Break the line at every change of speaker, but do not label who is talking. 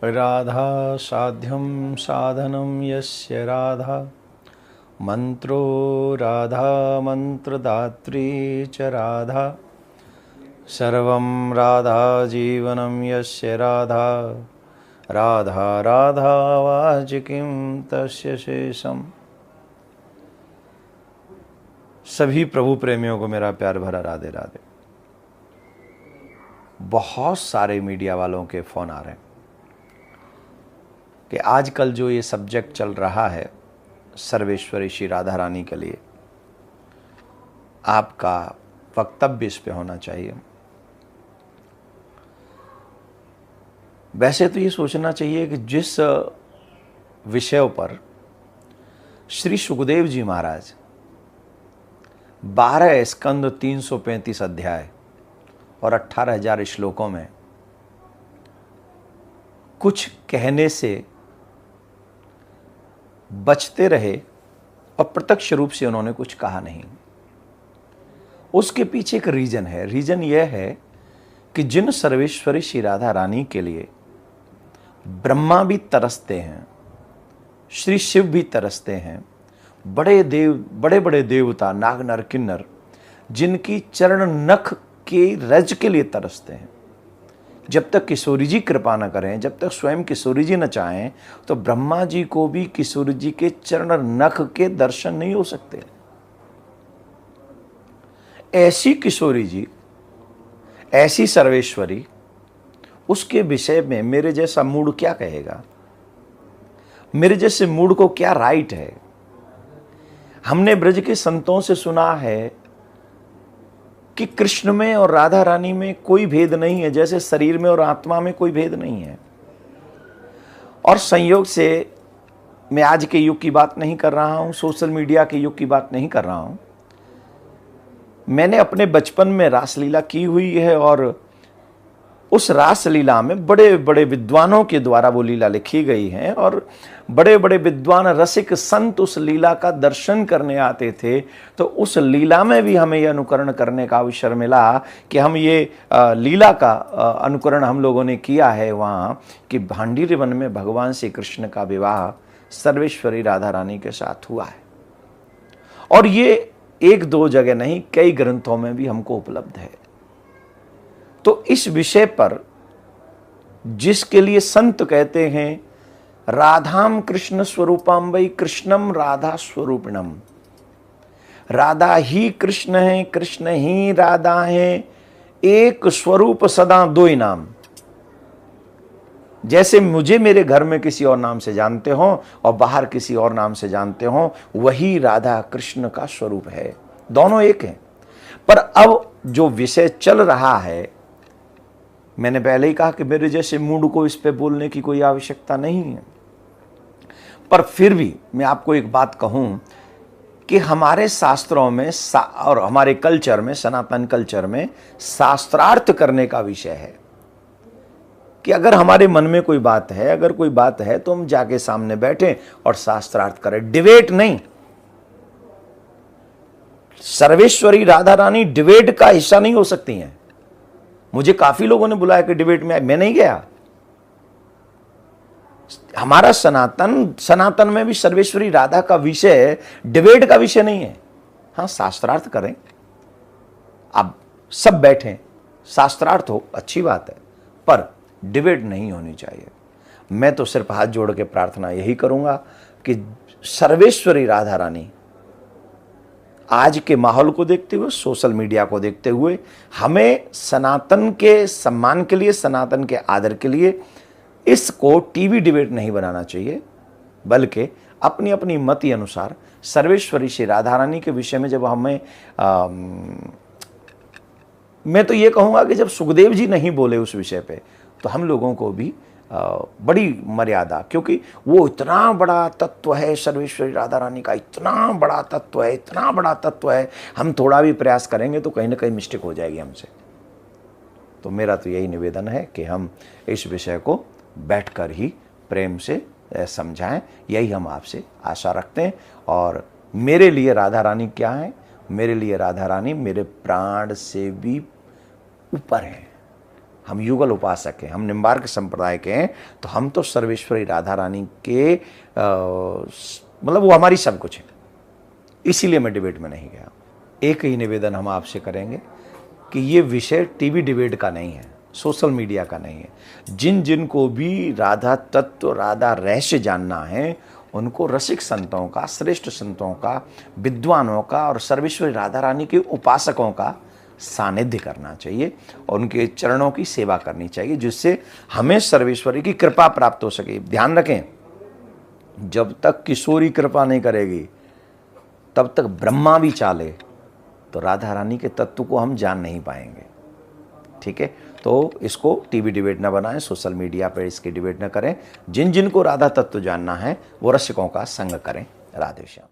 राधा साध्यं साधनं यस्य राधा मंत्रो राधा मंत्रदात्री च राधा सर्वं राधा जीवनं यस्य राधा राधा राधा वाचिकिं तस्य शेषम। सभी प्रभु प्रेमियों को मेरा प्यार भरा राधे राधे। बहुत सारे मीडिया वालों के फ़ोन आ रहे हैं कि आजकल जो ये सब्जेक्ट चल रहा है सर्वेश्वरी श्री राधा रानी के लिए, आपका वक्तव्य इस पे होना चाहिए। वैसे तो ये सोचना चाहिए कि जिस विषयों पर श्री सुखदेव जी महाराज 12 स्कंद 335 अध्याय और 18,000 श्लोकों में कुछ कहने से बचते रहे और प्रत्यक्ष रूप से उन्होंने कुछ कहा नहीं, उसके पीछे एक रीजन है। रीजन यह है कि जिन सर्वेश्वरी श्री राधा रानी के लिए ब्रह्मा भी तरसते हैं, श्री शिव भी तरसते हैं, बड़े बड़े देवता नाग नर किन्नर जिनकी चरण नख के रज के लिए तरसते हैं, जब तक किशोरी जी कृपा न करें, जब तक स्वयं किशोरी जी न चाहें, तो ब्रह्मा जी को भी किशोरी जी के चरण नख के दर्शन नहीं हो सकते। ऐसी किशोरी जी, ऐसी सर्वेश्वरी, उसके विषय में मेरे जैसा मूड क्या कहेगा? मेरे जैसे मूड को क्या राइट है? हमने ब्रज के संतों से सुना है कि कृष्ण में और राधा रानी में कोई भेद नहीं है, जैसे शरीर में और आत्मा में कोई भेद नहीं है। और संयोग से मैं आज के युग की बात नहीं कर रहा हूं, सोशल मीडिया के युग की बात नहीं कर रहा हूं। मैंने अपने बचपन में रासलीला की हुई है और उस रासलीला में बड़े बड़े विद्वानों के द्वारा वो लीला लिखी गई है और बड़े बड़े विद्वान रसिक संत उस लीला का दर्शन करने आते थे। तो उस लीला में भी हमें यह अनुकरण करने का अवसर मिला कि हम ये लीला का अनुकरण हम लोगों ने किया है वहाँ कि भांडीर वन में भगवान श्री कृष्ण का विवाह सर्वेश्वरी राधा रानी के साथ हुआ है। और ये एक दो जगह नहीं, कई ग्रंथों में भी हमको उपलब्ध है। तो इस विषय पर जिसके लिए संत कहते हैं राधाम कृष्ण स्वरूपम वै कृष्णम राधा स्वरूपिणम, राधा ही कृष्ण है, कृष्ण ही राधा है, एक स्वरूप सदा दो ही नाम। जैसे मुझे मेरे घर में किसी और नाम से जानते हो और बाहर किसी और नाम से जानते हो, वही राधा कृष्ण का स्वरूप है, दोनों एक हैं। पर अब जो विषय चल रहा है, मैंने पहले ही कहा कि मेरे जैसे मूड को इस पे बोलने की कोई आवश्यकता नहीं है, पर फिर भी मैं आपको एक बात कहूं कि हमारे शास्त्रों में और हमारे कल्चर में, सनातन कल्चर में शास्त्रार्थ करने का विषय है कि अगर हमारे मन में कोई बात है, अगर कोई बात है तो हम जाके सामने बैठें और शास्त्रार्थ करें, डिबेट नहीं। सर्वेश्वरी राधा रानी डिबेट का हिस्सा नहीं हो सकती हैं। मुझे काफी लोगों ने बुलाया कि डिबेट में, मैं नहीं गया। हमारा सनातन में भी सर्वेश्वरी राधा का विषय डिबेट का विषय नहीं है। हाँ, शास्त्रार्थ करें, अब सब बैठें, शास्त्रार्थ हो, अच्छी बात है, पर डिबेट नहीं होनी चाहिए। मैं तो सिर्फ हाथ जोड़ के प्रार्थना यही करूंगा कि सर्वेश्वरी राधा रानी आज के माहौल को देखते हुए, सोशल मीडिया को देखते हुए, हमें सनातन के सम्मान के लिए, सनातन के आदर के लिए इसको टीवी डिबेट नहीं बनाना चाहिए, बल्कि अपनी अपनी मति अनुसार सर्वेश्वरी श्री राधा रानी के विषय में जब हमें मैं तो ये कहूँगा कि जब सुखदेव जी नहीं बोले उस विषय पे, तो हम लोगों को भी बड़ी मर्यादा, क्योंकि वो इतना बड़ा तत्व है, सर्वेश्वरी राधा रानी का इतना बड़ा तत्व है, इतना बड़ा तत्व है, हम थोड़ा भी प्रयास करेंगे तो कहीं ना कहीं मिस्टेक हो जाएगी हमसे। तो मेरा तो यही निवेदन है कि हम इस विषय को बैठकर ही प्रेम से समझाएं, यही हम आपसे आशा रखते हैं। और मेरे लिए राधा रानी क्या है? मेरे लिए राधा रानी मेरे प्राण से भी ऊपर है। हम युगल उपासक हैं, हम निम्बार्क संप्रदाय के हैं, तो हम तो सर्वेश्वरी राधा रानी के मतलब वो हमारी सब कुछ है। इसीलिए मैं डिबेट में नहीं गया। एक ही निवेदन हम आपसे करेंगे कि ये विषय टीवी डिबेट का नहीं है, सोशल मीडिया का नहीं है। जिन जिन को भी राधा तत्व, राधा रहस्य जानना है, उनको रसिक संतों का, श्रेष्ठ संतों का, विद्वानों का और सर्वेश्वरी राधा रानी के उपासकों का सानिध्य करना चाहिए और उनके चरणों की सेवा करनी चाहिए, जिससे हमें सर्वेश्वरी की कृपा प्राप्त हो सके। ध्यान रखें, जब तक किशोरी कृपा नहीं करेगी तब तक ब्रह्मा भी चाले तो राधा रानी के तत्व को हम जान नहीं पाएंगे। ठीक है, तो इसको टीवी डिबेट ना बनाएं, सोशल मीडिया पर इसकी डिबेट ना करें। जिन जिन को राधा तत्व जानना है वो रसिकों का संग करें। राधे श्याम।